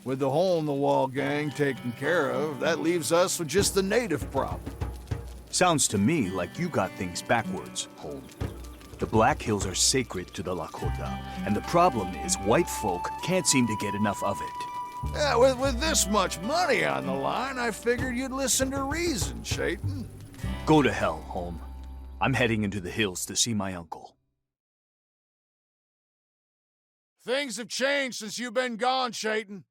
With the hole-in-the-wall gang taken care of, that leaves us with just the native problem. Sounds to me like you got things backwards, Holm. The Black Hills are sacred to the Lakota, and the problem is white folk can't seem to get enough of it. Yeah, with this much money on the line, I figured you'd listen to reason, Shayton. Go to hell, Holm. I'm heading into the hills to see my uncle. Things have changed since you've been gone, Shayton.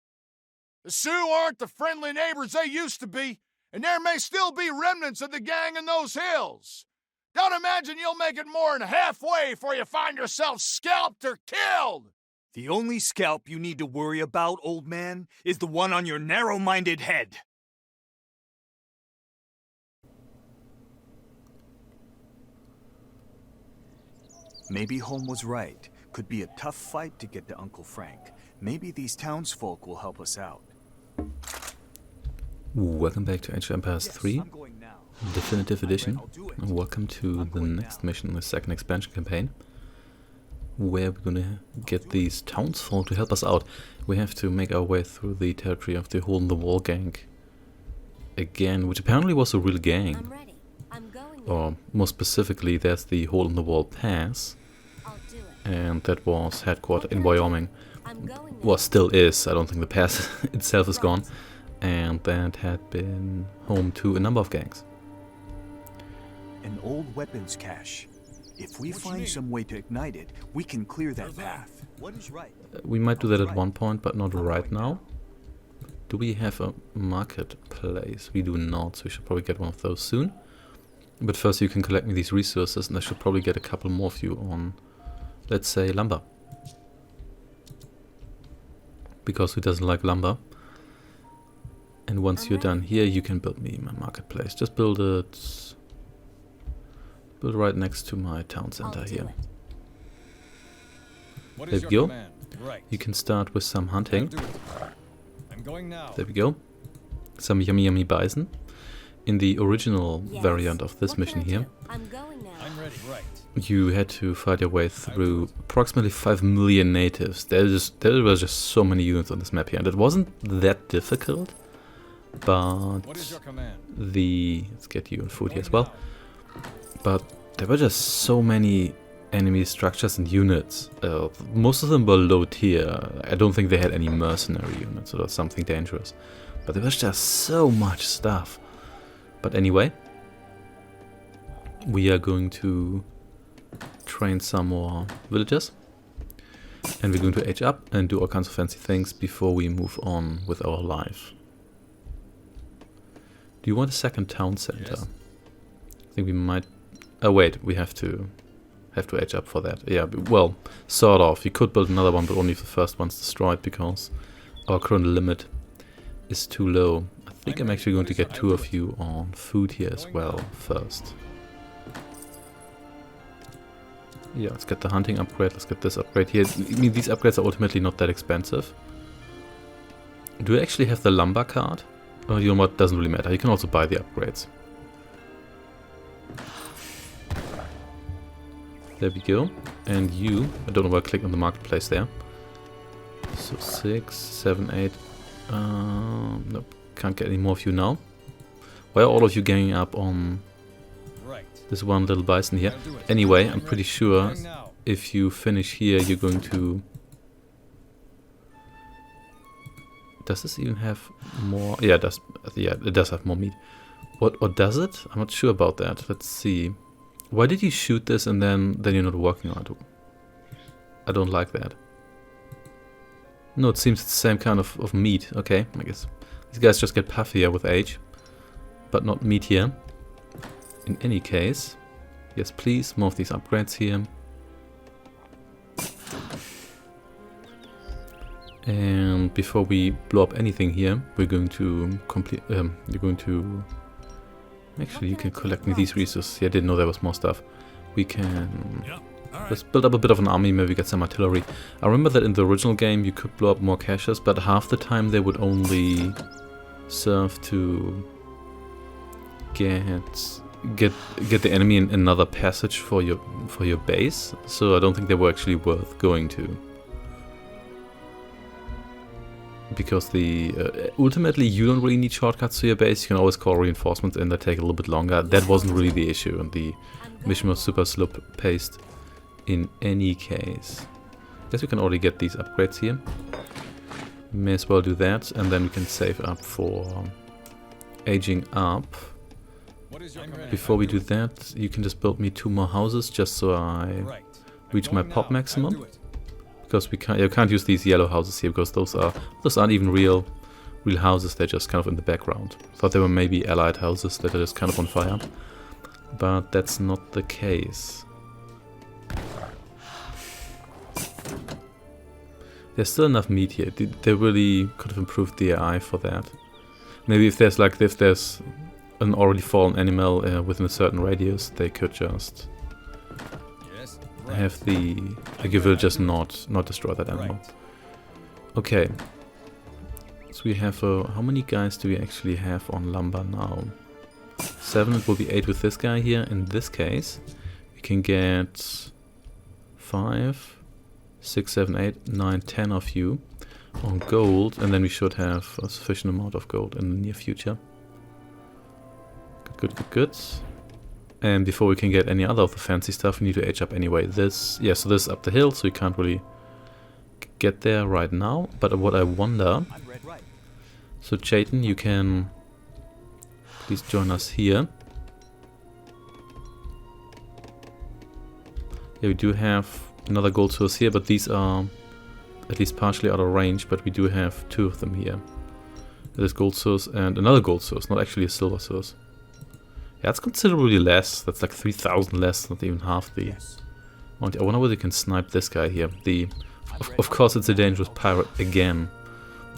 The Sioux aren't the friendly neighbors they used to be, and there may still be remnants of the gang in those hills. Don't imagine you'll make it more than halfway before you find yourself scalped or killed! The only scalp you need to worry about, old man, is the one on your narrow-minded head. Maybe Holm was right. Could be a tough fight to get to Uncle Frank. Maybe these townsfolk will help us out. Welcome back to Age of Empires 3, Definitive Edition, and welcome to the next mission in the second expansion campaign, where we're gonna get these townsfolk to help us out. We have to make our way through the territory of the hole-in-the-wall gang again, which apparently was a real gang. Or more specifically, there's the hole-in-the-wall pass, and that was headquartered in Wyoming. Well, still is. I don't think the pass itself is gone. And that had been home to a number of gangs. An old weapons cache. If we find some way to ignite it, we can clear that path. What is right? We might do that at one point, but not right now. Do we have a marketplace? We do not, so we should probably get one of those soon. But first you can collect me these resources, and I should probably get a couple more of you on, let's say, lumber. Because who doesn't like lumber? And once you're done here, you can build me my marketplace. Just build it right next to my town center here. There we go. You can start with some hunting. There we go. Some yummy yummy bison. In the original variant of this mission here, you had to fight your way through approximately 5 million natives. There were just so many units on this map here, and it wasn't that difficult. But let's get you on food here as well. But there were just so many enemy structures and units. Most of them were low tier. I don't think they had any mercenary units or something dangerous. But there was just so much stuff. But anyway, we are going to train some more villagers. And we're going to age up and do all kinds of fancy things before we move on with our life. Do you want a second town center? Yes. I think we might... Oh wait, we have to age up for that. Yeah, well, sort of. We could build another one, but only if the first one's destroyed, because our current limit is too low. I think I'm actually going to get 2 of you on food here as well first. Yeah, let's get the hunting upgrade. Let's get this upgrade here. I mean, these upgrades are ultimately not that expensive. Do I actually have the lumber card? Oh, you know what? Doesn't really matter. You can also buy the upgrades. There we go. And you, I don't know why I clicked on the marketplace there. So 6, 7, 8. Nope, can't get any more of you now. Why are all of you ganging up on this one little bison here? Anyway, I'm pretty sure if you finish here, you're going to... Does this even have more? Yeah, it does. Yeah, it does have more meat. What does it? I'm not sure about that. Let's see. Why did you shoot this and then you're not working on it? I don't like that. No, it seems it's the same kind of meat. Okay, I guess these guys just get puffier with age, but not meatier. In any case, yes, please, more of these upgrades here. And before we blow up anything here, we're going to complete. You're going to. Actually, you can collect me these resources. Yeah, I didn't know there was more stuff. We can. Let's build up a bit of an army. Maybe get some artillery. I remember that in the original game you could blow up more caches, but half the time they would only serve to get the enemy in another passage for your base. So I don't think they were actually worth going to. because the ultimately you don't really need shortcuts to your base. You can always call reinforcements in that take a little bit longer. That wasn't really the issue, and the mission was super slow paced in any case. Guess we can already get these upgrades here. May as well do that, and then we can save up for aging up. Before we do that, you can just build me 2 more houses just so I reach my pop maximum. Because we can't, you can't use these yellow houses here because those aren't even real houses. They're just kind of in the background. Thought they were maybe allied houses that are just kind of on fire, but that's not the case. There's still enough meat here. They really could have improved the AI for that. Maybe if there's an already fallen animal within a certain radius, they could just have the will just not destroy that animal. Okay. So we have how many guys do we actually have on lumber now? 7. It will be 8 with this guy here. In this case, we can get 5, 6, 7, 8, 9, 10 of you on gold, and then we should have a sufficient amount of gold in the near future. Good. And before we can get any other of the fancy stuff, we need to age up anyway. So this is up the hill, so we can't really get there right now. But what I wonder... So Chayton, you can please join us here. Yeah, we do have another gold source here, but these are at least partially out of range, but we do have 2 of them here. There's gold source and another gold source, not actually a silver source. Yeah, it's considerably less. That's like 3,000 less, not even half the amount. I wonder whether you can snipe this guy here. Of course, it's a dangerous pirate again.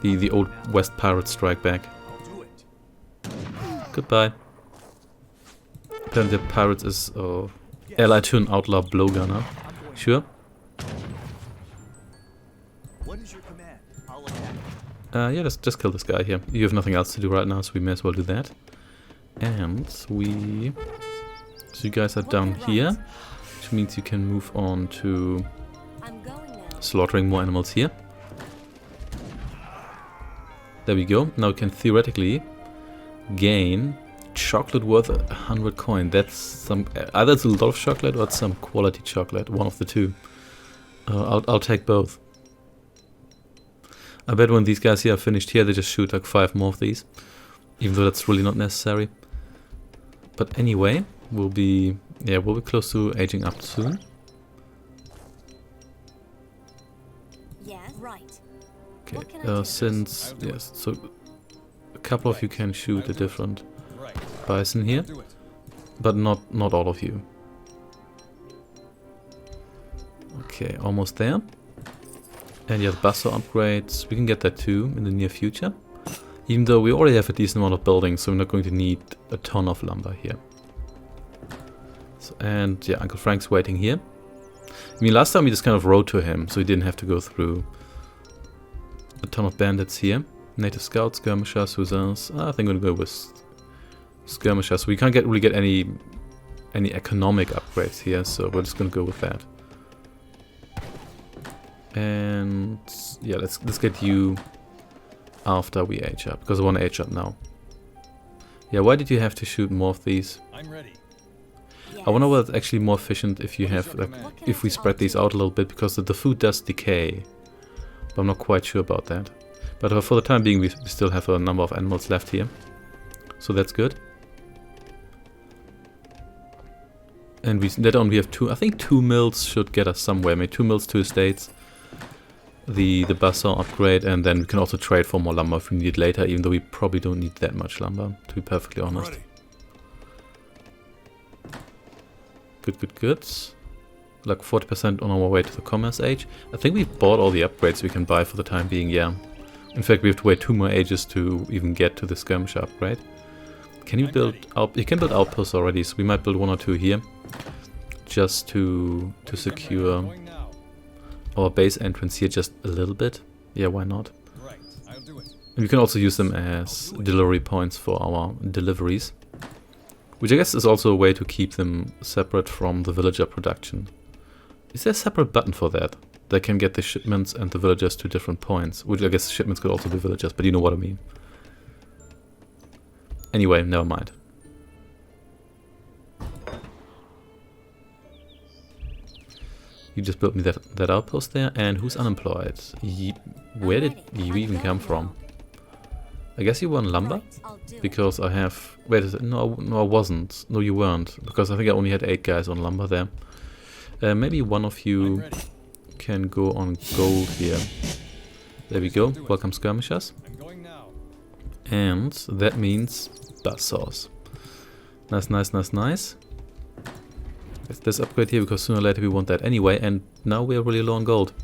The old West pirates strike back. Goodbye. Apparently the pirate is allied to an outlaw blowgunner. Sure. Yeah, just kill this guy here. You have nothing else to do right now, so we may as well do that. And so you guys are down here, which means you can move on to slaughtering more animals here. There we go. Now we can theoretically gain chocolate worth 100 coin. That's either it's a lot of chocolate or it's some quality chocolate. One of the two. I'll take both. I bet when these guys here are finished here, they just shoot like 5 more of these, even though that's really not necessary. But anyway, we'll be close to aging up soon. Yeah, right. Okay, so a couple of you can shoot a different bison here, but not all of you. Okay, almost there. And yeah, the Basso upgrades, we can get that too in the near future. Even though we already have a decent amount of buildings, so we're not going to need a ton of lumber here. So, and yeah, Uncle Frank's waiting here. I mean, last time we just kind of rode to him, so we didn't have to go through a ton of bandits here. Native scouts, skirmishers, hussars. I think I'm going to go with skirmishers. So we can't really get any economic upgrades here, so we're just going to go with that. And yeah, let's get you after we age up, because I want to age up now. Yeah, why did you have to shoot more of these? I'm ready. I wonder whether it's actually more efficient if you have, like, if we spread these out a little bit, because the food does decay. But I'm not quite sure about that. But for the time being, we still have a number of animals left here, so that's good. And later on we have 2. I think 2 mills should get us somewhere. Maybe 2 mills, 2 estates. The Bassin upgrade, and then we can also trade for more lumber if we need it later, even though we probably don't need that much lumber, to be perfectly honest. Good. Like 40% on our way to the commerce age. I think we've bought all the upgrades we can buy for the time being, yeah. In fact, we have to wait 2 more ages to even get to the skirmisher upgrade. Can you build you can build outposts already, so we might build 1 or 2 here, just to secure our base entrance here just a little bit. Yeah, why not? And we can also use them as delivery points for our deliveries, which I guess is also a way to keep them separate from the villager production. Is there a separate button for that? they can get the shipments and the villagers to different points. Which I guess shipments could also be villagers, but you know what I mean. Anyway, never mind. You just built me that outpost there, and who's unemployed? Where did you even come from? I guess you were on lumber? Because I have... Wait a second, no, I wasn't. No, you weren't. Because I think I only had 8 guys on lumber there. Maybe one of you can go on gold here. There we go. Welcome skirmishers. And that means buzzsaws. Nice, nice, nice, nice. Let's upgrade here because sooner or later we want that anyway. And now we are really low on gold.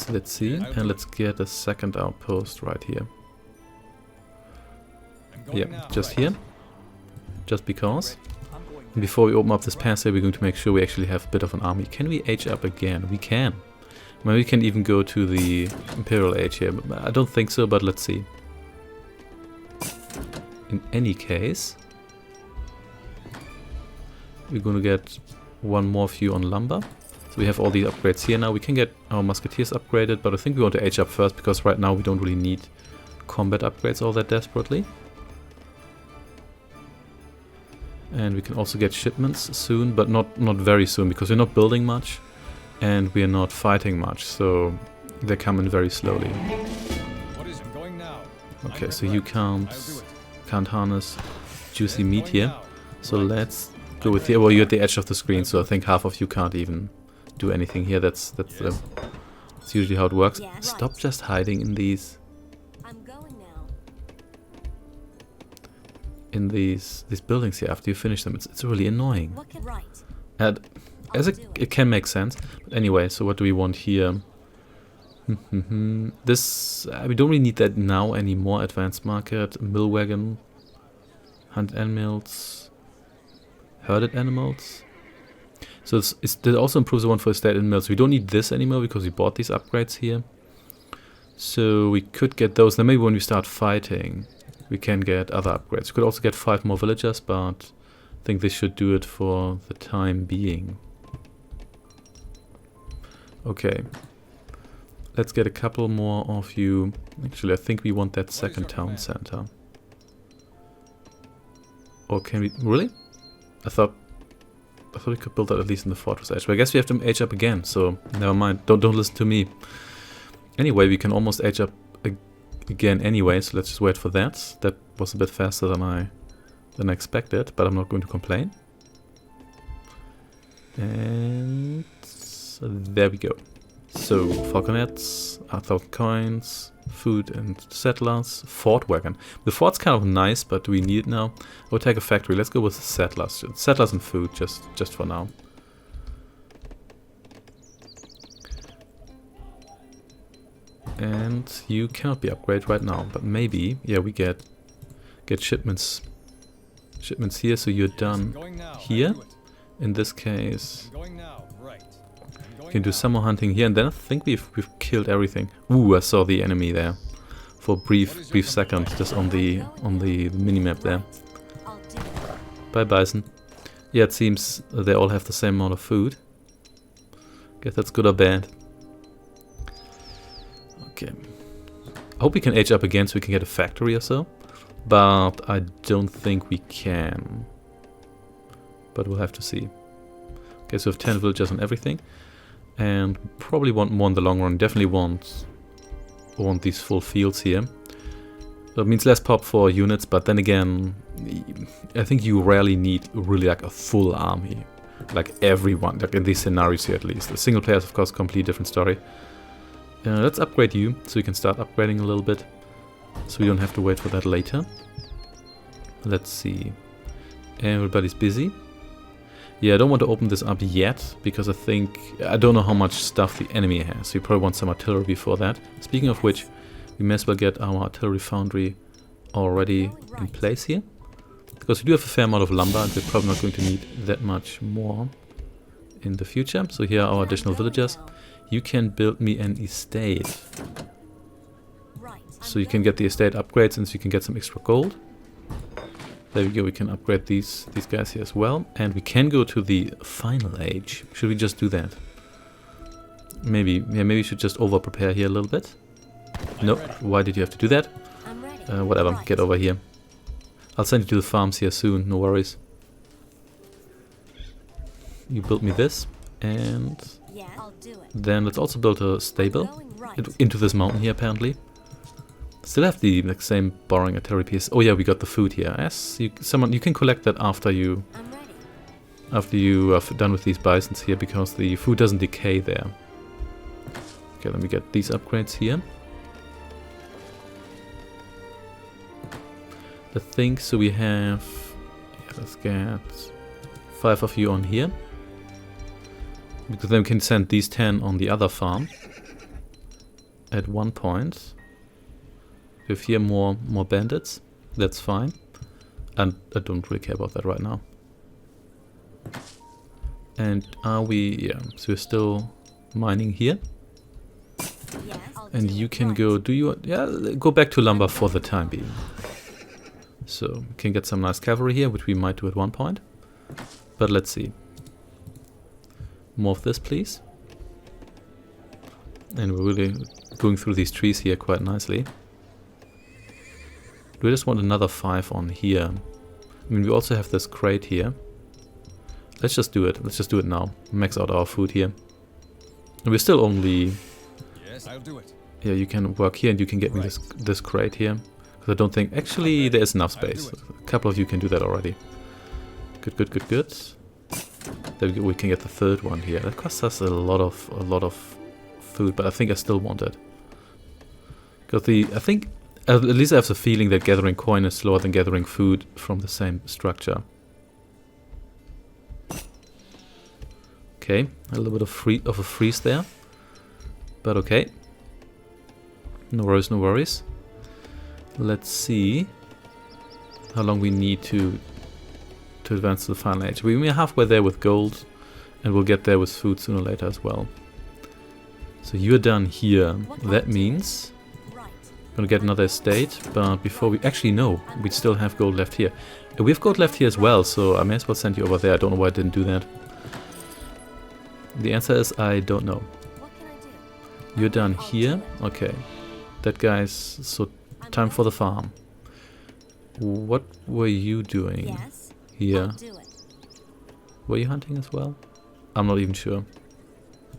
Let's see. And let's get a second outpost right here. Yeah, just here. Just because. And before we open up this pass here, we're going to make sure we actually have a bit of an army. Can we age up again? We can. Maybe we can even go to the Imperial Age here. But I don't think so, but let's see. In any case, we're going to get one more of you on lumber. So we have all these upgrades here now. We can get our musketeers upgraded, but I think we want to age up first because right now we don't really need combat upgrades all that desperately. And we can also get shipments soon, but not very soon because we're not building much and we're not fighting much, so they come in very slowly. Okay, so you can't harness juicy meat here, so let's go with the... Well, you're at the edge of the screen, so I think half of you can't even do anything here. That's usually how it works. Yeah, right. Stop just hiding in these... in these buildings here after you finish them. It's really annoying. And as it can make sense. But anyway, so what do we want here? This we don't really need that now anymore. Advanced market, mill wagon, hunt animals, herded animals. So it also improves the one for estate and mills. We don't need this anymore because we bought these upgrades here. So we could get those. Then maybe when we start fighting, we can get other upgrades. We could also get 5 more villagers, but I think this should do it for the time being. Okay. Let's get a couple more of you. Actually, I think we want that second town center. Or can we... Really? I thought we could build that at least in the fortress age. But I guess we have to age up again, so never mind. Don't listen to me. Anyway, we can almost age up again anyway, so let's just wait for that. That was a bit faster than I expected, but I'm not going to complain. And so there we go. So falconets, 1,000 coins, food and settlers, fort wagon. The fort's kind of nice, but do we need it now? We'll take a factory. Let's go with settlers. Settlers and food, just for now. And you cannot be upgraded right now, but maybe, yeah, we get shipments here, so you're done here. In this case, you can do some more hunting here, and then I think we've killed everything. Ooh, I saw the enemy there for a brief second, just on the minimap there. Bye, bison. Yeah, it seems they all have the same amount of food. Guess that's good or bad. Okay. I hope we can age up again so we can get a factory or so. But I don't think we can. But we'll have to see. Okay, so we have 10 villagers on everything. And probably want more in the long run. Definitely want these full fields here. That means less pop for units, but then again, I think you rarely need really like a full army. Like everyone, like in these scenarios here at least. The single player is of course a completely different story. Let's upgrade you, so you can start upgrading a little bit. So we don't have to wait for that later. Let's see. Everybody's busy. Yeah, I don't want to open this up yet, because I don't know how much stuff the enemy has. So we probably want some artillery before that. Speaking of which, we may as well get our artillery foundry already in place here. Because we do have a fair amount of lumber, and we're probably not going to need that much more in the future. So here are our additional villagers. You can build me an estate. So you can get the estate upgrades, and so you can get some extra gold. There we go, we can upgrade these guys here as well. And we can go to the final age. Should we just do that? Maybe, yeah, maybe we should just over-prepare here a little bit. Nope, why did you have to do that? I'm ready. Whatever, Right. get over here. I'll send you to the farms here soon, no worries. You build me this, and Yeah, I'll do it. then let's also build a stable Going right. into this mountain here, apparently. Still have the like, same boring artillery piece. Oh yeah, we got the food here. Yes, you can collect that after you I'm ready. are done with these bisons here, because the food doesn't decay there. Okay, let me get these upgrades here. I think so. We have. Yeah, let's get 5 of you on here, because then we can send these 10 on the other farm at one point. We have here more bandits. That's fine, and I don't really care about that right now. And are we? Yeah. So we're still mining here. Yes, I'll And do you it. can Right. go, go back to lumber for the time being. So, we can get some nice cavalry here, which we might do at one point. But let's see. More of this, please. And we're really going through these trees here quite nicely. Do we just want another 5 on here? I mean, we also have this crate here. Let's just do it. Let's just do it now. Max out our food here. And we're still only... Yes, I'll do it. Yeah, you can work here and you can get me this crate here. Because I don't think... Actually, there is enough space. A couple of you can do that already. Good, good, good, good. There we go. We can get the third one here. That costs us a lot of food, but I think I still want it. Because I think... At least I have the feeling that gathering coin is slower than gathering food from the same structure. Okay, a little bit of a freeze there. But okay. No worries, no worries. Let's see how long we need to advance to the final age. We're halfway there with gold, and we'll get there with food sooner or later as well. So you're done here. That means Right. we're gonna get another estate, but before we... Actually, no, we still have gold left here. We have gold left here as well, so I may as well send you over there. I don't know why I didn't do that. The answer is I don't know. What can I do? You're done here. Okay. That guy's... So, time for the farm. What were you doing Yes, here? I'll do it. Were you hunting as well? I'm not even sure.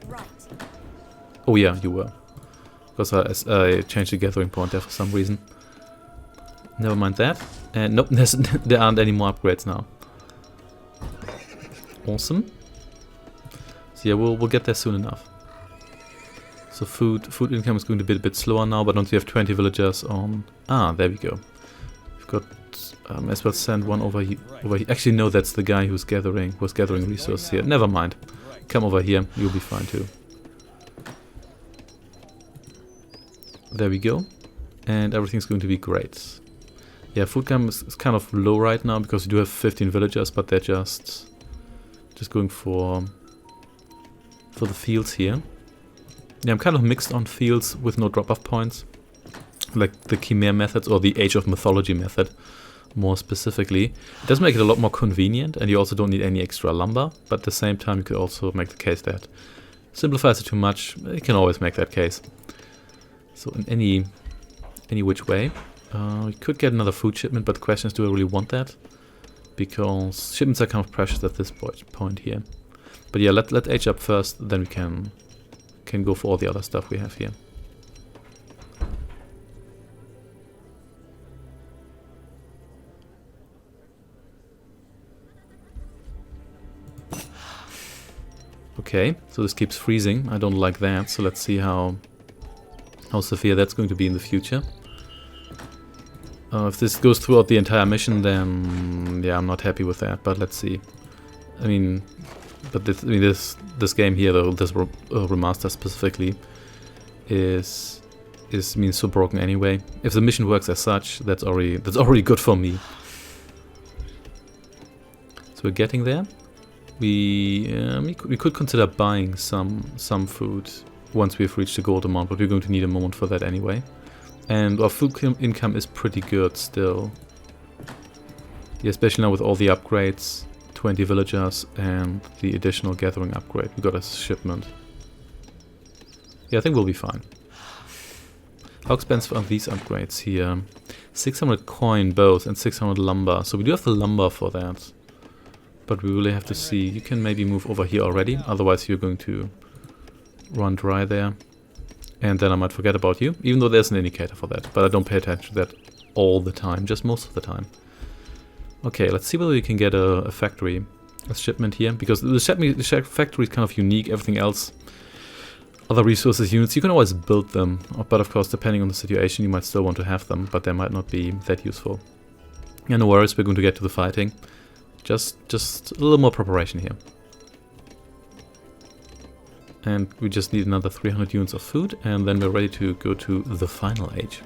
Right. Oh yeah, you were. Because I changed the gathering point there for some reason. Never mind that. And nope, there aren't any more upgrades now. Awesome. So yeah, we'll get there soon enough. So food income is going to be a bit slower now, but don't we have 20 villagers on... Ah, there we go. We've got... may as well send one over here. Actually, no, that's the guy who's gathering resources here. Never mind. Come over here, you'll be fine too. There we go. And everything's going to be great. Yeah, food income is kind of low right now because we do have 15 villagers, but they're just going for the fields here. Yeah, I'm kind of mixed on fields with no drop-off points. Like the Chimera methods or the Age of Mythology method, more specifically. It does make it a lot more convenient, and you also don't need any extra lumber, but at the same time you could also make the case that simplifies it too much. You can always make that case. So in any which way. We could get another food shipment, but the question is, do I really want that? Because shipments are kind of precious at this point here. But yeah, let's age up first, then we can go for all the other stuff we have here. Okay, so this keeps freezing. I don't like that, so let's see how severe that's going to be in the future. If this goes throughout the entire mission, then yeah, I'm not happy with that. But let's see. I mean, but this game here, though, this remaster specifically, is so broken anyway. If the mission works as such, that's already good for me. So we're getting there. We could consider buying some food once we've reached the gold amount, but we're going to need a moment for that anyway. And our food income is pretty good still. Yeah, especially now with all the upgrades, 20 villagers and the additional gathering upgrade we got as a shipment. Yeah, I think we'll be fine. How expensive are these upgrades here? 600 coin both and 600 lumber. So we do have the lumber for that. But we really have to see. You can maybe move over here already. Otherwise you're going to run dry there. And then I might forget about you. Even though there's an indicator for that. But I don't pay attention to that all the time. Just most of the time. Okay, let's see whether we can get a factory. A shipment here. Because the factory is kind of unique. Everything else... Other resources units, you can always build them, but of course depending on the situation you might still want to have them, but they might not be that useful. Yeah, no worries, we're going to get to the fighting. Just a little more preparation here. And we just need another 300 units of food, and then we're ready to go to the final age.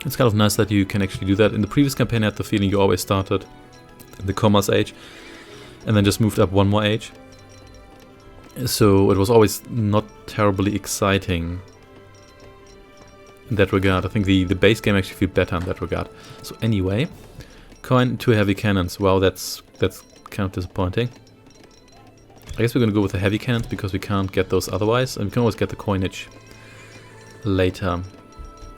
It's kind of nice that you can actually do that. In the previous campaign I had the feeling you always started in the commerce age, and then just moved up one more age. So it was always not terribly exciting in that regard. I think the base game actually feels better in that regard. So anyway, coin 2 heavy cannons. Wow, that's kind of disappointing. I guess we're going to go with the heavy cannons because we can't get those otherwise. And we can always get the coinage later.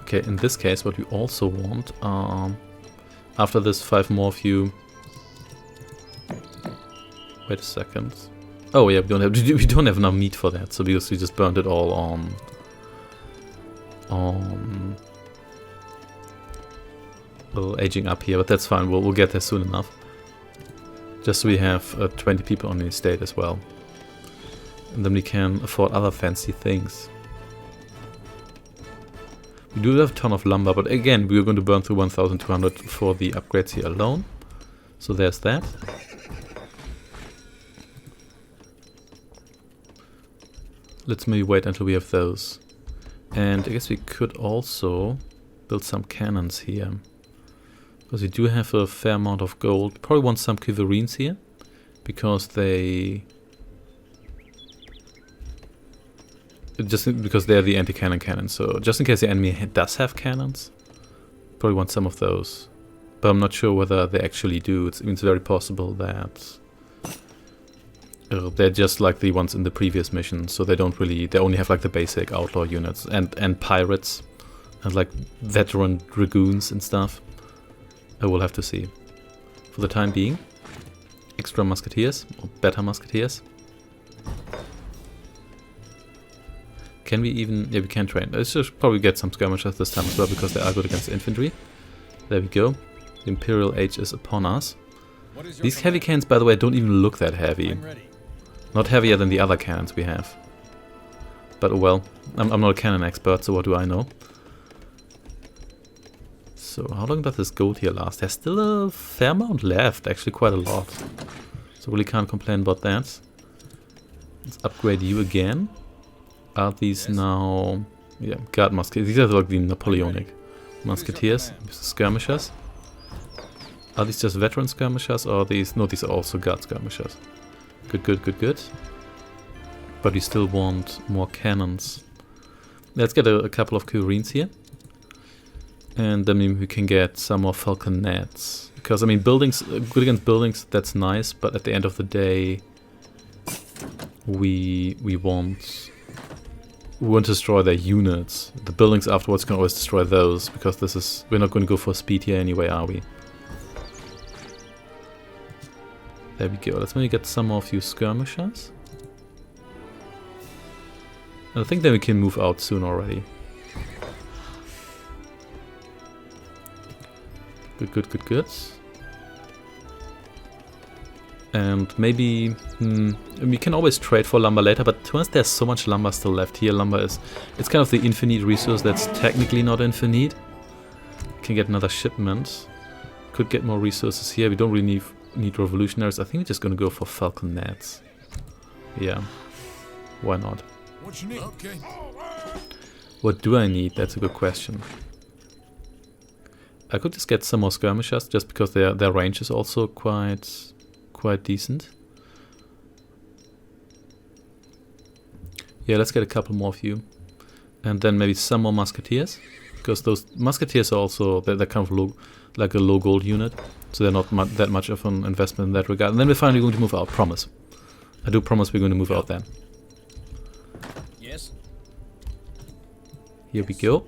Okay, in this case what we also want are, after this, 5 more of you. Wait a second. Oh yeah, we don't have enough meat for that, so because we just burned it all on a little aging up here, but that's fine. We'll get there soon enough. Just so we have 20 people on the estate as well, and then we can afford other fancy things. We do have a ton of lumber, but again, we're going to burn through 1,200 for the upgrades here alone. So there's that. Let's maybe wait until we have those. And I guess we could also build some cannons here. Because we do have a fair amount of gold. Probably want some quiverines here. Because they... Just because they're the anti-cannon cannons. So just in case the enemy does have cannons. Probably want some of those. But I'm not sure whether they actually do. It's very possible that... they're just like the ones in the previous mission, so they don't really, they only have like the basic outlaw units and pirates and like veteran dragoons and stuff. I will have to see. For the time being, extra musketeers or better musketeers. Can we even, yeah, we can train. Let's just probably get some skirmishers this time as well because they are good against infantry. There we go. The Imperial Age is upon us. These heavy cannons, by the way, don't even look that heavy. Not heavier than the other cannons we have. But oh well, I'm not a cannon expert, so what do I know? So how long does this gold here last? There's still a fair amount left, actually quite a lot. So really can't complain about that. Let's upgrade you again. Are these now... Yeah, guard musketeers. These are like the Napoleonic musketeers, skirmishers. Are these just veteran skirmishers or are these... No, these are also guard skirmishers. Good. But we still want more cannons. Let's get a couple of quiverines here. And then we can get some more falconets. Because, I mean, buildings, good against buildings, that's nice. But at the end of the day, we want to destroy their units. The buildings afterwards can always destroy those. Because this is, we're not going to go for speed here anyway, are we? There we go. Let's maybe get some more of you skirmishers. And I think then we can move out soon already. Good. And maybe... we can always trade for lumber later, but to be honest, there's so much lumber still left here. Lumber is... It's kind of the infinite resource that's technically not infinite. Can get another shipment. Could get more resources here. We don't really need revolutionaries. I think we're just gonna go for falconets. Yeah. Why not? What you need? Okay. What do I need? That's a good question. I could just get some more skirmishers, just because their range is also quite decent. Yeah, let's get a couple more of you. And then maybe some more musketeers. because those musketeers are also they're kind of low, like a low gold unit, so they're not that much of an investment in that regard. And then we're finally going to move out. Promise. I do promise we're going to move out then. Yes. Here we go.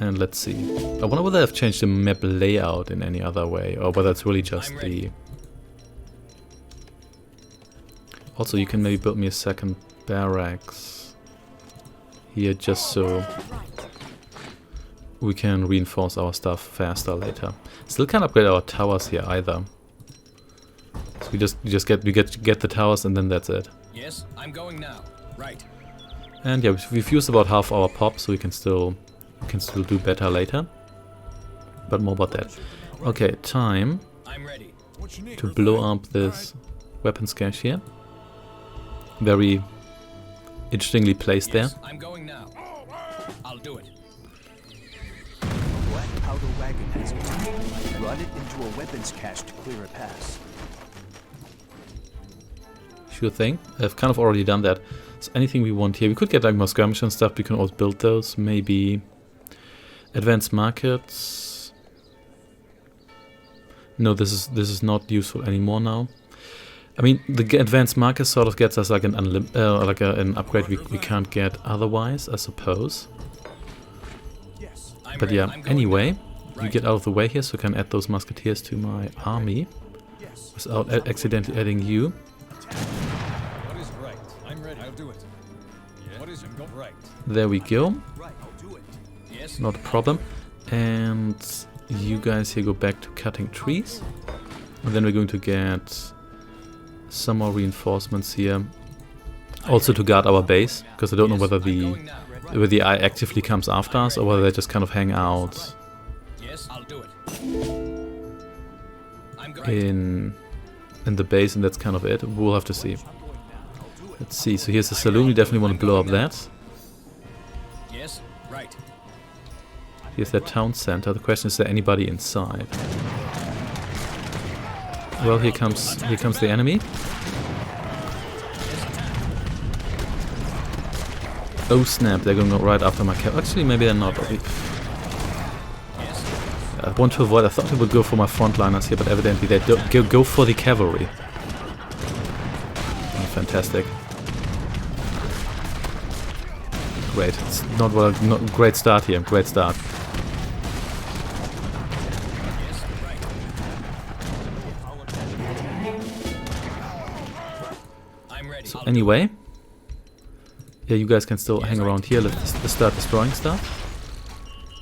And let's see. I wonder whether I've changed the map layout in any other way, or whether it's really just the... Also, you can maybe build me a second barracks here, just so we can reinforce our stuff faster later. Still can't upgrade our towers here either. So we just get the towers, and then that's it. Yes, I'm going now. Right. And yeah, we've used about half our pop, so we can still do better later. But more about that. Okay, time I'm ready. to blow up this weapons cache here. Very interestingly placed there. Yes, I'm going now. I'll do it. Black powder wagon has arrived. Run it into a weapons cache to clear a pass. Sure thing. I've kind of already done that. So anything we want here. We could get like more skirmish and stuff. We can always build those. Maybe advanced markets. No, this is not useful anymore now. I mean, the advanced market sort of gets us like an an upgrade we can't get otherwise, I suppose. But yeah, anyway, you get out of the way here, so I can add those musketeers to my army without accidentally adding you. What is right? I'm ready. I'll do it. Yeah. What is right? There we go. Yes. Not a problem. And you guys here go back to cutting trees. And then we're going to get some more reinforcements here. Also to guard our base, because I don't know whether the eye actively comes after us or whether they just kind of hang out Yes, I'll do it. in the base, and that's kind of it. We'll have to see. Let's see. So here's the saloon. We definitely want to blow up that. Yes, right. Here's that town center. The question is there anybody inside? Well, here comes the enemy. Oh snap! They're going right after my cap. Actually, maybe they're not. I want to avoid. I thought they would go for my frontliners here, but evidently they don't go for the cavalry. Oh, fantastic! Great. It's not great start here. Great start. So anyway, yeah, you guys can still hang around here. Let's start destroying stuff.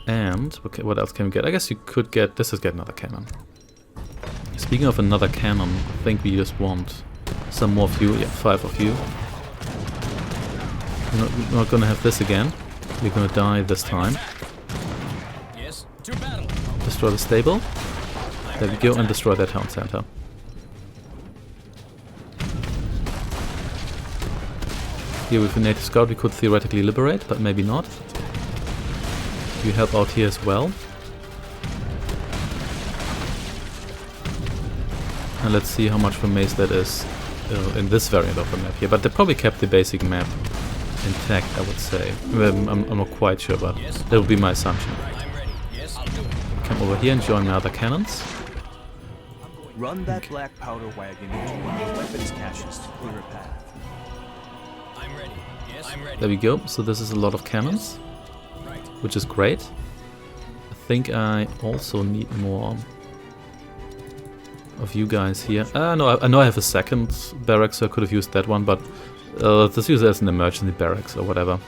And okay, what else can we get? I guess you could get. Let's just get another cannon. Speaking of another cannon, I think we just want some more of you. Yeah, 5 of you. We're not gonna have this again. We're gonna die this time. Yes, to battle. Destroy the stable. There we go, and destroy that town center. Here with the native scout we could theoretically liberate, but maybe not. You help out here as well. And let's see how much of a maze that is in this variant of the map here. But they probably kept the basic map intact, I would say. I'm not quite sure, but that would be my assumption. I'm ready. Yes, I'll do it. Come over here and join my other cannons. Run that black powder wagon into one of the weapons caches to clear a path. I'm ready. Yes, I'm ready. There we go. So this is a lot of cannons, Right. which is great. I think I also need more of you guys here. No, I know I have a second barracks, so I could have used that one, but let's use it as an emergency barracks or whatever.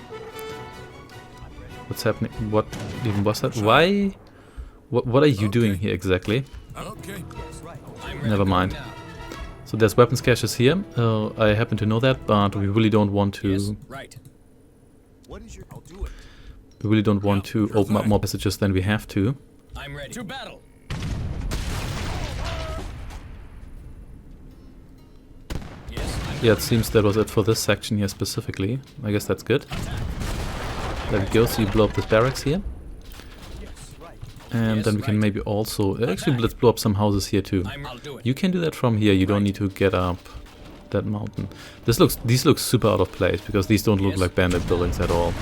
What's happening? What even was that? Why? What are you doing here exactly? Okay. Never mind. So there's weapons caches here. I happen to know that, but we really don't want to. Yes, right. We really don't want to open up more passages than we have to. I'm ready. To battle. Yes, I'm Yeah, it seems that was it for this section here specifically. I guess that's good. There we go. So you blow up this barracks here. And then we can maybe also... Actually, let's blow up some houses here too. I'll do it. You can do that from here. You don't need to get up that mountain. These look super out of place because these don't look like bandit buildings at all.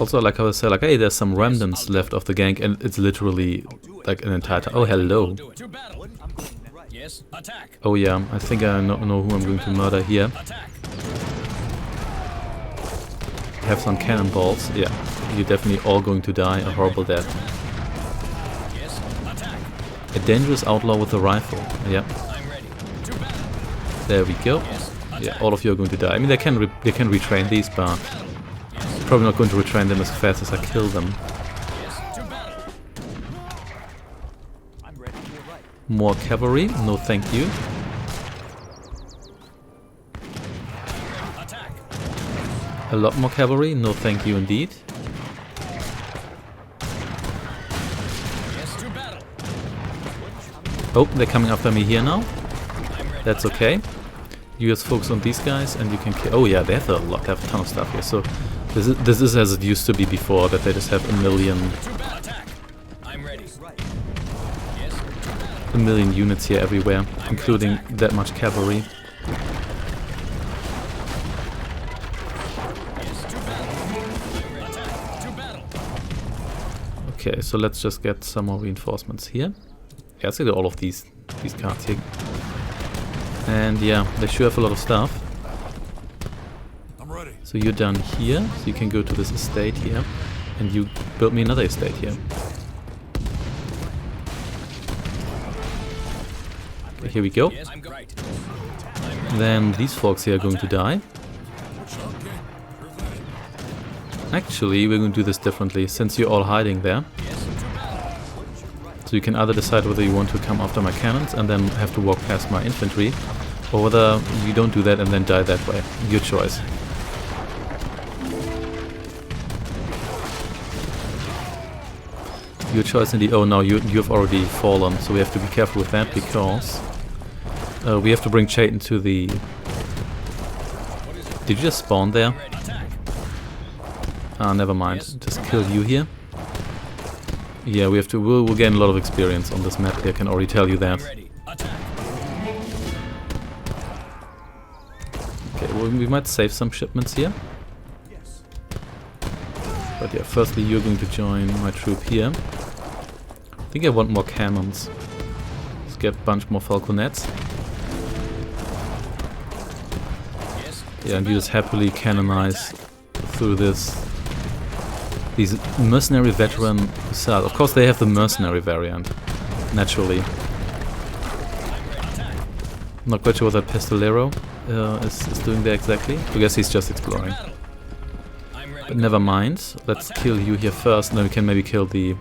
Also, like I was saying, like, hey, there's some remnants left of the gang, and it's literally like an entire oh, hello. To battle. Yes, attack. Oh yeah, I think I know who I'm going to murder here. Attack. Have some cannonballs. Yeah, you're definitely all going to die a horrible death. Yes, attack. A dangerous outlaw with a rifle. Yeah. I'm ready. To battle. There we go. Yes, Yeah, all of you are going to die. I mean, they can retrain these, but probably not going to retrain them as fast as I kill them. Yes, to battle. More cavalry? No, thank you. Attack. A lot more cavalry? No, thank you indeed. Yes, to battle. Oh, they're coming after me here now. That's okay. You just focus on these guys and you can kill. Oh yeah, they have they have a ton of stuff here. So this is as it used to be before, that they just have a million units here everywhere, including that much cavalry. Okay, so let's just get some more reinforcements here. Yeah, let's get all of these cards here. And yeah, they sure have a lot of stuff. I'm ready. So you're down here, so you can go to this estate here, and you build me another estate here. Okay, here we go. Then these folks here are going to die. Actually, we're going to do this differently, since you're all hiding there. So you can either decide whether you want to come after my cannons and then have to walk past my infantry, or whether you don't do that and then die that way. Your choice. Your choice indeed. Oh no, you've already fallen, so we have to be careful with that, because we have to bring Chayton to the... Did you just spawn there? Ah, never mind. Just kill you here. Yeah, we have to. We'll gain a lot of experience on this map here. I can already tell you that. Okay, well, we might save some shipments here. But yeah, firstly you're going to join my troop here. I think I want more cannons. Let's get a bunch more falconets. Yeah, and you just happily canonize through these mercenary veteran hussars. Of course they have the mercenary variant, naturally. Not quite sure what that pistolero is doing there exactly. I guess he's just exploring. But never mind, let's kill you here first, and then we can maybe kill the...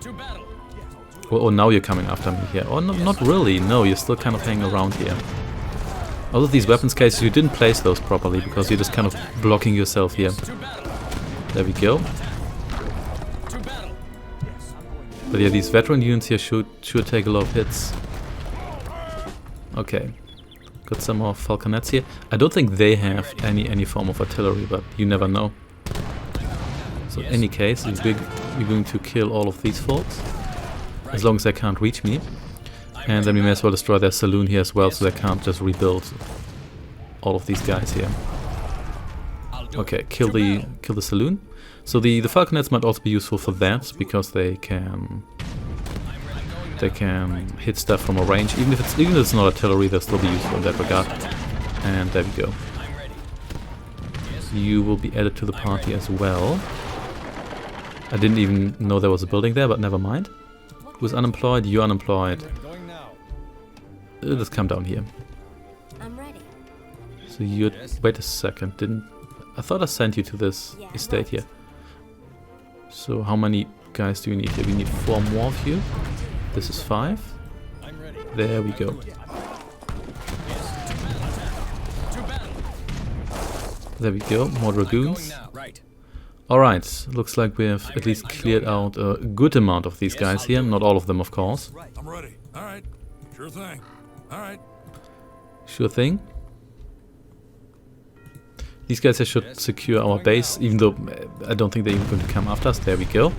Oh, now you're coming after me here. Oh, no, not really, no, you're still kind of hanging around here. All of these weapons cases, you didn't place those properly, because you're just kind of blocking yourself here. There we go. But yeah, these veteran units here should take a lot of hits. Okay. Got some more falconets here. I don't think they have any form of artillery, but you never know. So in any case, we're going to kill all of these folks, as long as they can't reach me. And then we may as well destroy their saloon here as well, so they can't just rebuild all of these guys here. Okay, kill the saloon. So the falconets might also be useful for that, because they can hit stuff from a range. Even if it's not artillery, they'll still be useful in that regard. And there we go. You will be added to the party as well. I didn't even know there was a building there, but never mind. Who's unemployed? You're unemployed. Let's come down here. I'm ready. So you... Wait a second, I thought I sent you to this estate here. So how many guys do you need here? We need 4 more of you. This is 5. There we go. There we go, more dragoons. Alright, looks like we have at least cleared out a good amount of these guys here. Not all of them, of course. I'm ready. Alright. Sure thing. Alright. Sure thing. These guys here should secure our base, even though I don't think they're even going to come after us. There we go.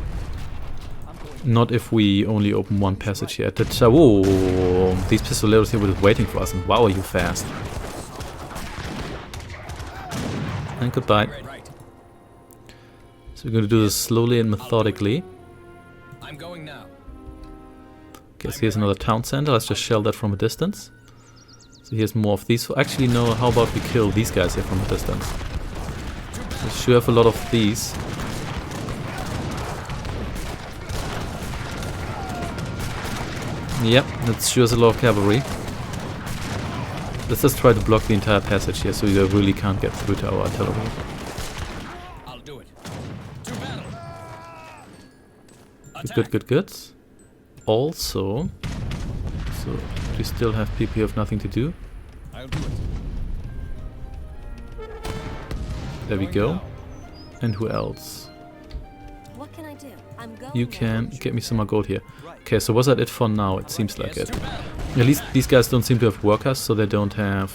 Not if we only open one passage here. Whoa, these pistoleros here were just waiting for us, and wow, are you fast. And goodbye. So we're going to do this slowly and methodically. I'm going now. Okay, so here's another town center. Let's just shell that from a distance. So here's more of these. Actually, no, how about we kill these guys here from a distance? We sure have a lot of these. Yep, that sure is a lot of cavalry. Let's just try to block the entire passage here so we really can't get through to our artillery. I'll do it. To battle. Good. Also, so we still have people who have nothing to do. I'll do it. There we go. And who else? What can I do? I'm going. You can get me some more gold here. Okay, so was that it for now? It seems like it. At least these guys don't seem to have workers, so they don't have...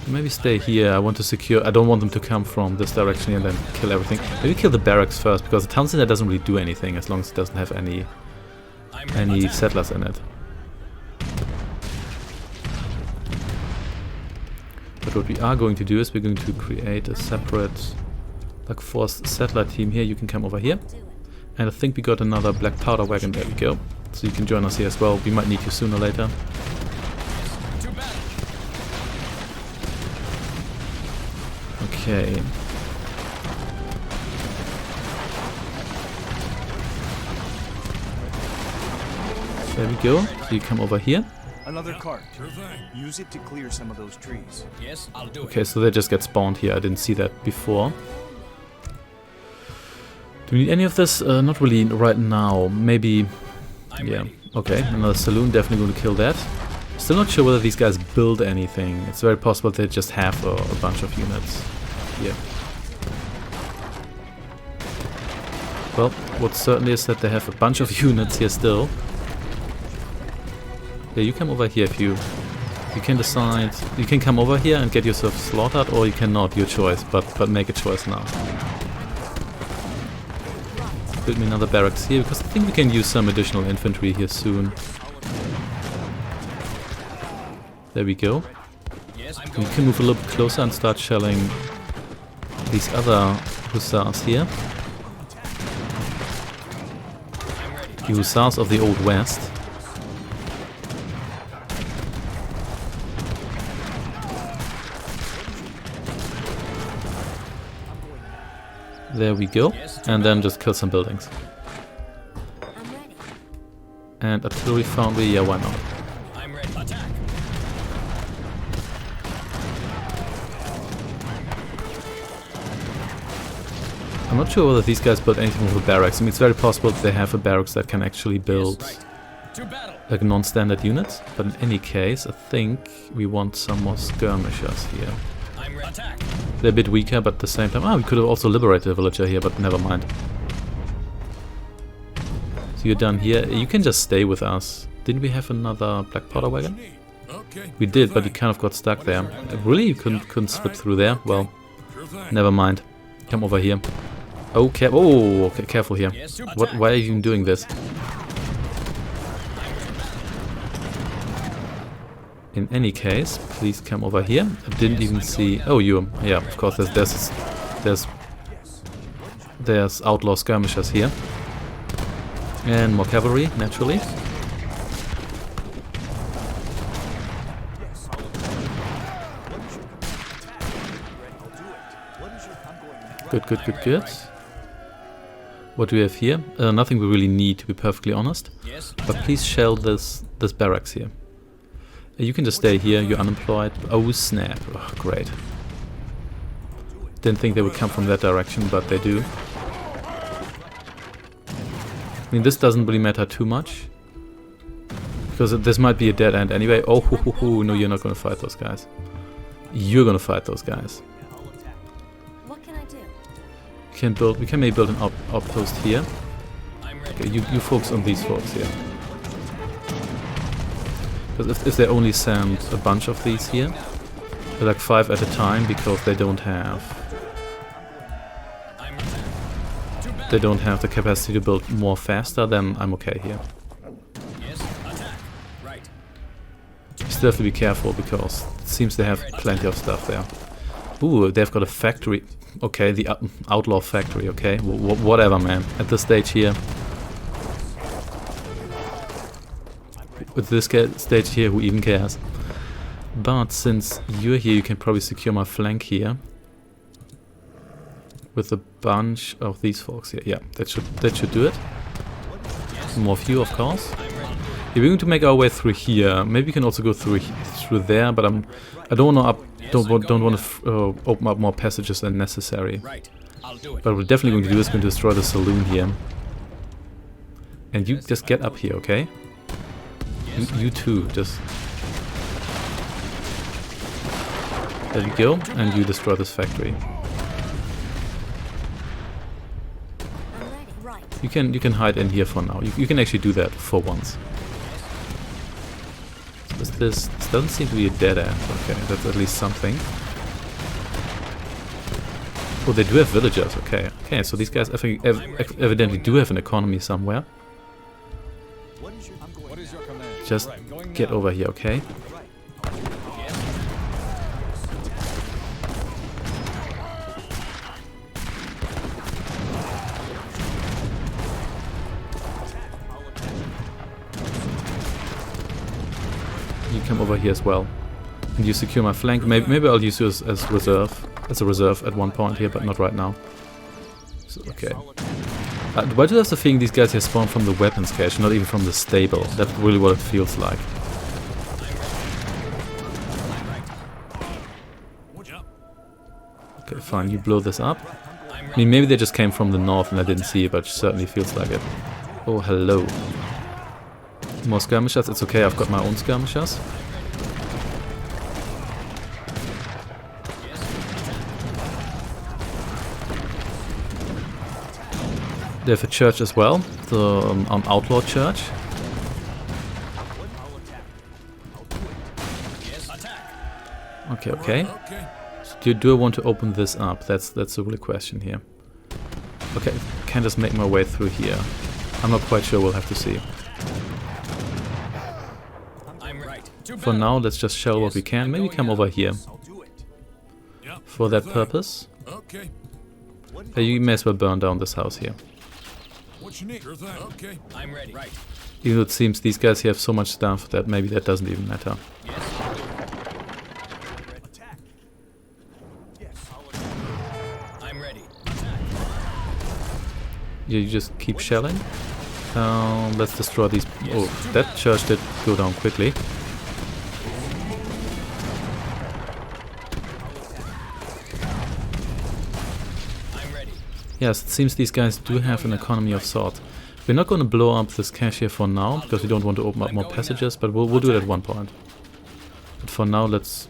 Maybe stay here. I want to secure... I don't want them to come from this direction and then kill everything. Maybe kill the barracks first, because the town center doesn't really do anything as long as it doesn't have any settlers in it. But what we are going to do is we're going to create a separate like force settler team here. You can come over here. And I think we got another black powder wagon. There we go. So you can join us here as well. We might need you sooner or later. Okay. There we go. So you come over here. Another cart. Use it to clear some of those trees. Yes, I'll do it. Okay, so they just get spawned here. I didn't see that before. Do we need any of this? Not really right now. Maybe... Yeah. Okay, another saloon. Definitely going to kill that. Still not sure whether these guys build anything. It's very possible they just have a bunch of units. Yeah. Well, what certainly is that they have a bunch of units here still. Yeah, you come over here if you can decide. You can come over here and get yourself slaughtered, or you cannot. Your choice. But make a choice now. Build me another barracks here because I think we can use some additional infantry here soon. There we go. We can move a little bit closer and start shelling these other hussars here. The hussars of the Old West. There we go. And then just kill some buildings. I'm ready. And artillery foundry, yeah, why not? I'm ready. Attack. I'm not sure whether these guys build anything with a barracks. I mean, it's very possible that they have a barracks that can actually build like non-standard units. But in any case, I think we want some more skirmishers here. Attack. They're a bit weaker, but at the same time... we could have also liberated a villager here, but never mind. So you're done here. You can just stay with us. Didn't we have another black powder wagon? We did, but you kind of got stuck there. Really? You couldn't slip through there? Well, never mind. Come over here. Okay. Oh, okay, careful here. Why are you even doing this? In any case, please come over here. I didn't even see... Oh, you... Yeah, of course, there's outlaw skirmishers here. And more cavalry, naturally. Good. What do we have here? Nothing we really need, to be perfectly honest. But please shell this barracks here. You can just stay here, you're unemployed. Oh snap, oh, great. Didn't think they would come from that direction, but they do. I mean, this doesn't really matter too much. Because this might be a dead end anyway. Oh, no, you're not gonna fight those guys. You're gonna fight those guys. What can I do? We can maybe build an outpost here. Okay, you focus on these folks here. Because if they only send a bunch of these here, they're like 5 at a time because they don't have the capacity to build more faster, then I'm okay here. You still have to be careful because it seems they have plenty of stuff there. Ooh, they've got a factory. Okay, the outlaw factory, okay. Whatever, man. At this stage here. With this stage here, who even cares? But since you're here, you can probably secure my flank here. With a bunch of these folks here. Yeah, that should do it. More of you, of course. Yeah, we're going to make our way through here. Maybe we can also go through there, but I don't want to open up more passages than necessary. But what we're definitely going to do is going to destroy the saloon here. And you just get up here, okay? You too, just... There we go, and you destroy this factory. You can hide in here for now. You can actually do that for once. This doesn't seem to be a dead end. Okay, that's at least something. Oh, they do have villagers. Okay, okay. So these guys evidently do have an economy somewhere. Just get over here, okay? You come over here as well, and you secure my flank. Maybe I'll use you as a reserve at one point here, but not right now. So, okay. Why do I have the feeling these guys here spawn from the weapons cache, not even from the stable? That's really what it feels like. Okay, fine. You blow this up. I mean, maybe they just came from the north and I didn't see it, but it certainly feels like it. Oh, hello. More skirmishers, it's okay, I've got my own skirmishers. They have a church as well, the outlaw church. Okay, okay. So do I want to open this up? That's the real question here. Okay, can just make my way through here. I'm not quite sure, we'll have to see. For now, let's just shell what we can. Maybe come over here. For that purpose. You may as well burn down this house here. Even though it seems these guys here have so much stuff that maybe that doesn't even matter. Yeah, you just keep shelling. Let's destroy these. Oh, that church did go down quickly. Yes, it seems these guys do have an economy of sorts. We're not going to blow up this cache here for now, because we don't want to open up more passages, but we'll do it at one point. But for now, let's...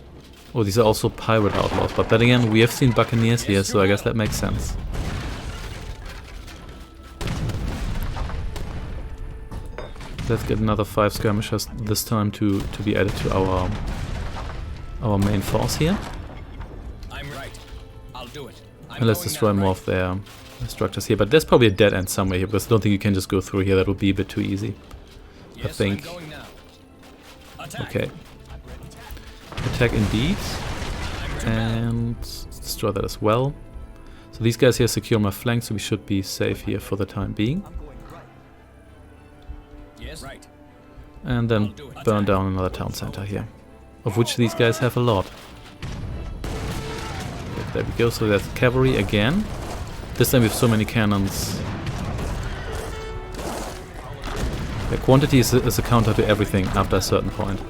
Oh, these are also pirate outlaws, but then again, we have seen buccaneers here, so I guess that makes sense. Let's get another 5 skirmishers this time to be added to our main force here. And let's destroy more of their structures here. But there's probably a dead end somewhere here, because I don't think you can just go through here. That would be a bit too easy. I think. Okay. Attack indeed. And destroy that as well. So these guys here secure my flank, so we should be safe here for the time being. And then burn down another town center here, of which these guys have a lot. There we go, so that's cavalry again. This time we have so many cannons. The quantity is a counter to everything after a certain point.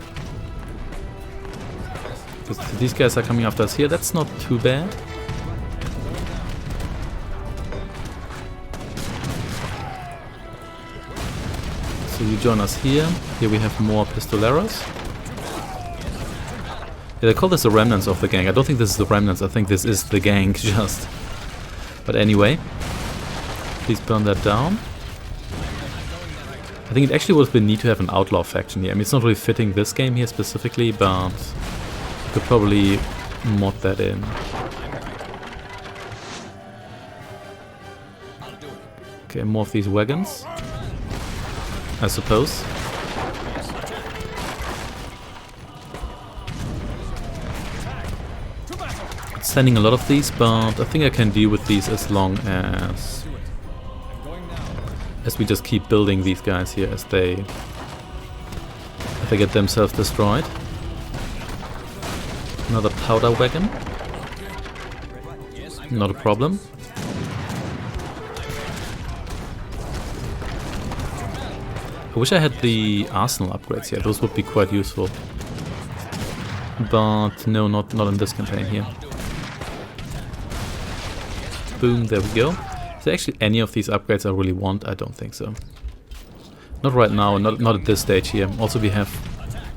These guys are coming after us here, that's not too bad. So you join us here. Here we have more pistoleros. Yeah, they call this the remnants of the gang. I don't think this is the remnants, I think this is the gang just. But anyway, please burn that down. I think it actually would have been neat to have an outlaw faction here. I mean, it's not really fitting this game here specifically, but you could probably mod that in. Okay, more of these wagons, I suppose. sending a lot of these, but I think I can deal with these as long as we just keep building these guys here as they get themselves destroyed. Another powder wagon. Not a problem. I wish I had the arsenal upgrades here. Those would be quite useful. But no, not in this campaign here. Boom, there we go. Is there actually any of these upgrades I really want? I don't think so. Not right now, not at this stage here. Also, we have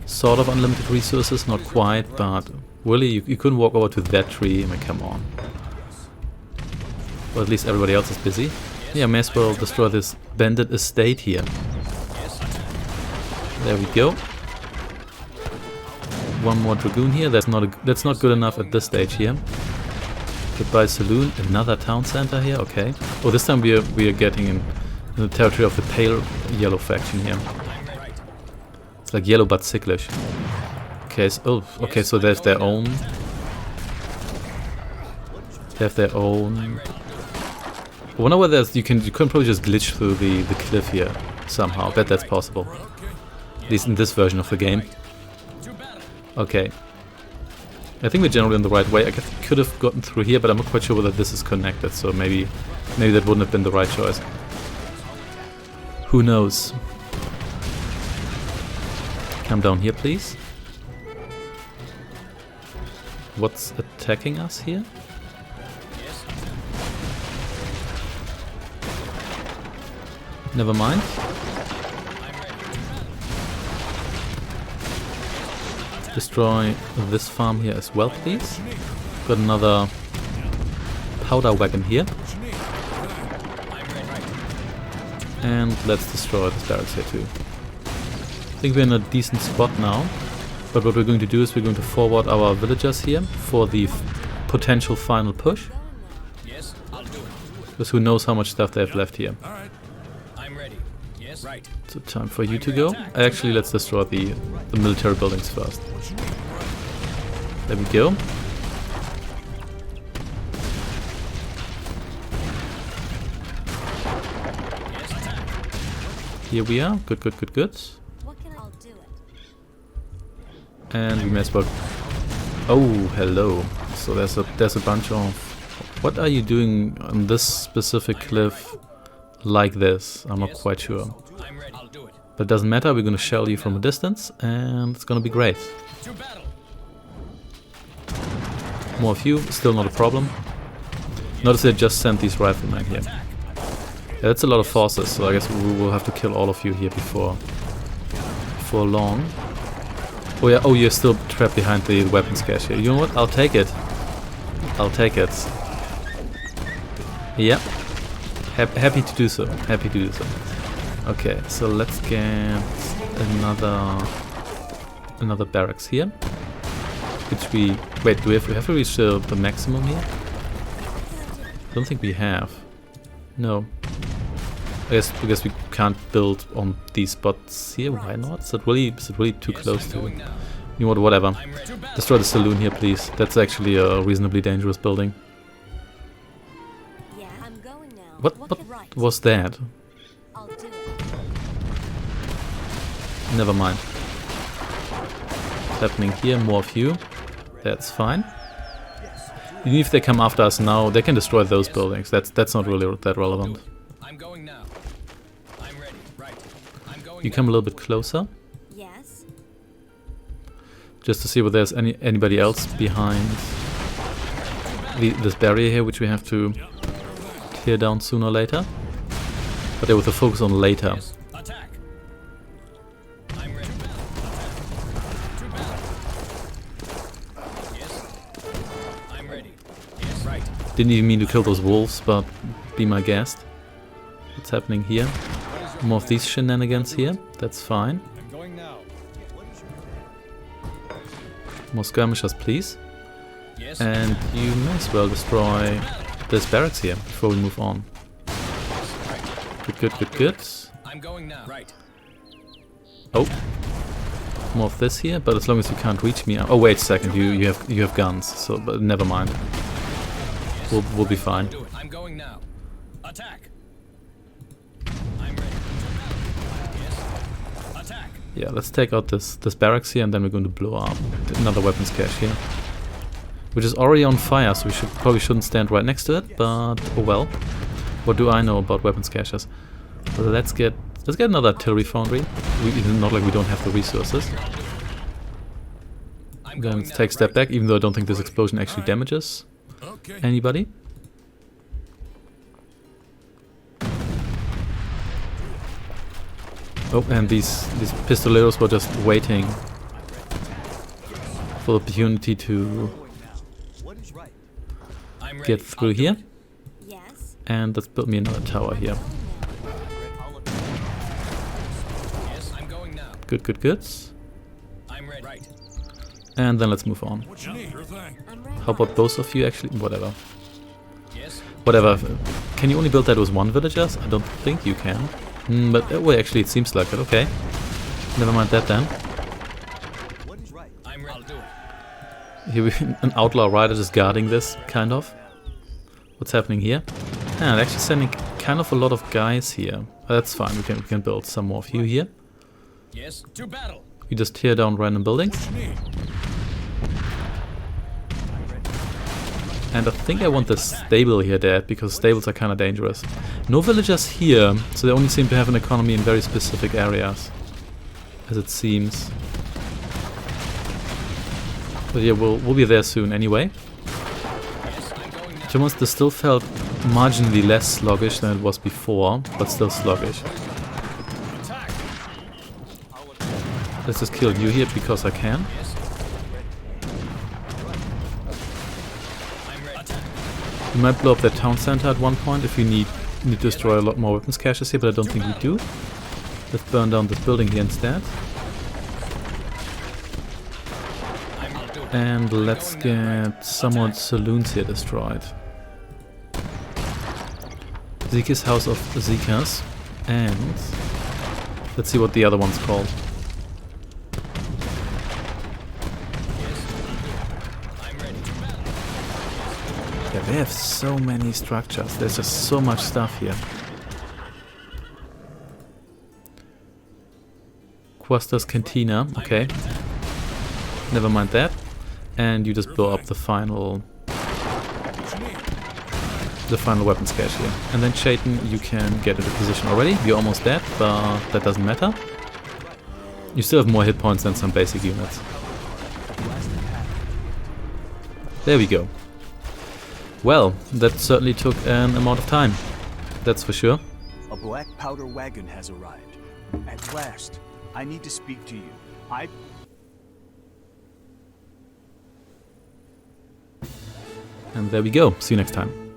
sort of unlimited resources, not quite, but really, you couldn't walk over to that tree. I mean, come on. Or at least everybody else is busy. Yeah, may as well destroy this bandit estate here. There we go. One more dragoon here. That's not good enough at this stage here. Goodbye saloon. Another town center here. Okay. Oh, this time we are getting in the territory of the pale yellow faction here. It's like yellow but sicklish. Okay. So, okay. So they have their own. They have their own. I wonder whether you can probably just glitch through the cliff here somehow. I bet that's possible. At least in this version of the game. Okay. I think we're generally in the right way. I could have gotten through here, but I'm not quite sure whether this is connected, so maybe that wouldn't have been the right choice. Who knows? Come down here, please. What's attacking us here? Never mind. Destroy this farm here as well, please. Got another powder wagon here. And let's destroy this barracks here too. I think we're in a decent spot now. But what we're going to do is we're going to forward our villagers here for the potential final push. Because who knows how much stuff they have left here. So time for you to go. Actually, let's destroy the military buildings first. There we go. Here we are. Good, good, good, good. And we may as well. Oh, hello. So there's a bunch of. What are you doing on this specific cliff? Like this, I'm not quite sure. But it doesn't matter, we're gonna shell you from a distance and it's gonna be great. More of you, still not a problem. Notice they just sent these riflemen here. Yeah, that's a lot of forces, so I guess we will have to kill all of you here before long. Oh yeah, oh, you're still trapped behind the weapons cache here. You know what? I'll take it. I'll take it. Yep. Happy to do so. Happy to do so. Okay, so let's get another barracks here. Which we wait. Do we have to reach the maximum here? I don't think we have. No. I guess because we can't build on these spots here. Why not? Is it really too close to? You know what? Whatever. Destroy the saloon here, please. That's actually a reasonably dangerous building. What was that? Never mind. What's happening here? More of you. That's fine. Even if they come after us now, they can destroy those buildings. That's not really that relevant. You come a little bit closer. Yes. Just to see whether there's anybody else behind this barrier here, which we have to tear down sooner or later. But they with a focus on later. Didn't even mean to kill those wolves, but be my guest. What's happening here? More of these shenanigans here. That's fine. More skirmishers, please. And you may as well destroy this barracks here before we move on. Good, good, good, good. Oh. More of this here, but as long as you can't reach me. Oh, wait a second. You have guns, so but never mind. We'll be fine. Do it. I'm going now. Attack. I'm ready. Yes. Attack. Yeah, let's take out this barracks here, and then we're going to blow up another weapons cache here, which is already on fire, so we probably shouldn't stand right next to it. But oh well. What do I know about weapons caches? Let's get another artillery foundry. Not like we don't have the resources. Then let's take a step back, even though I don't think this explosion actually damages anybody. Oh, and these pistoleros were just waiting for the opportunity to get through here. Yes. And let's build me another tower here. Yes, I'm going now. Good, good, good. I'm ready. Right. And then let's move on. What you need? Sure thing. I'm ready. How about both of you actually? Whatever. Yes. Whatever. Can you only build that with one villagers? I don't think you can. But well, actually, it seems like it. Okay. Never mind that then. I'm ready. I'll do it. Here we an outlaw rider just guarding this, kind of. What's happening here? Yeah, they're actually sending kind of a lot of guys here. That's fine. We can build some more of you here. Yes. To battle. You just tear down random buildings. What you need? And I think I want the stable here dead, because stables are kind of dangerous. No villagers here, so they only seem to have an economy in very specific areas, as it seems. But yeah, we'll be there soon anyway. Yes, I'm going now. To be honest, this still felt marginally less sluggish than it was before, but still sluggish. Attack. Let's just kill you here because I can. Yes. I'm ready. Attack. We might blow up that town center at one point if we need to destroy a lot more weapons caches here, but I don't think we do. Let's burn down this building here instead. I'll do it. And let's get some more saloons here destroyed. Zika's House of Zikas. And let's see what the other one's called. I'm ready. To battle. Yeah, they have so many structures. There's just so much stuff here. Quaster's Cantina. Okay. Never mind that. And you just blow up the final weapons cache here. And then Chayton, you can get into position already. You're almost dead, but that doesn't matter. You still have more hit points than some basic units. There we go. Well, that certainly took an amount of time. That's for sure. A black powder wagon has arrived. At last, I need to speak to you. And there we go. See you next time.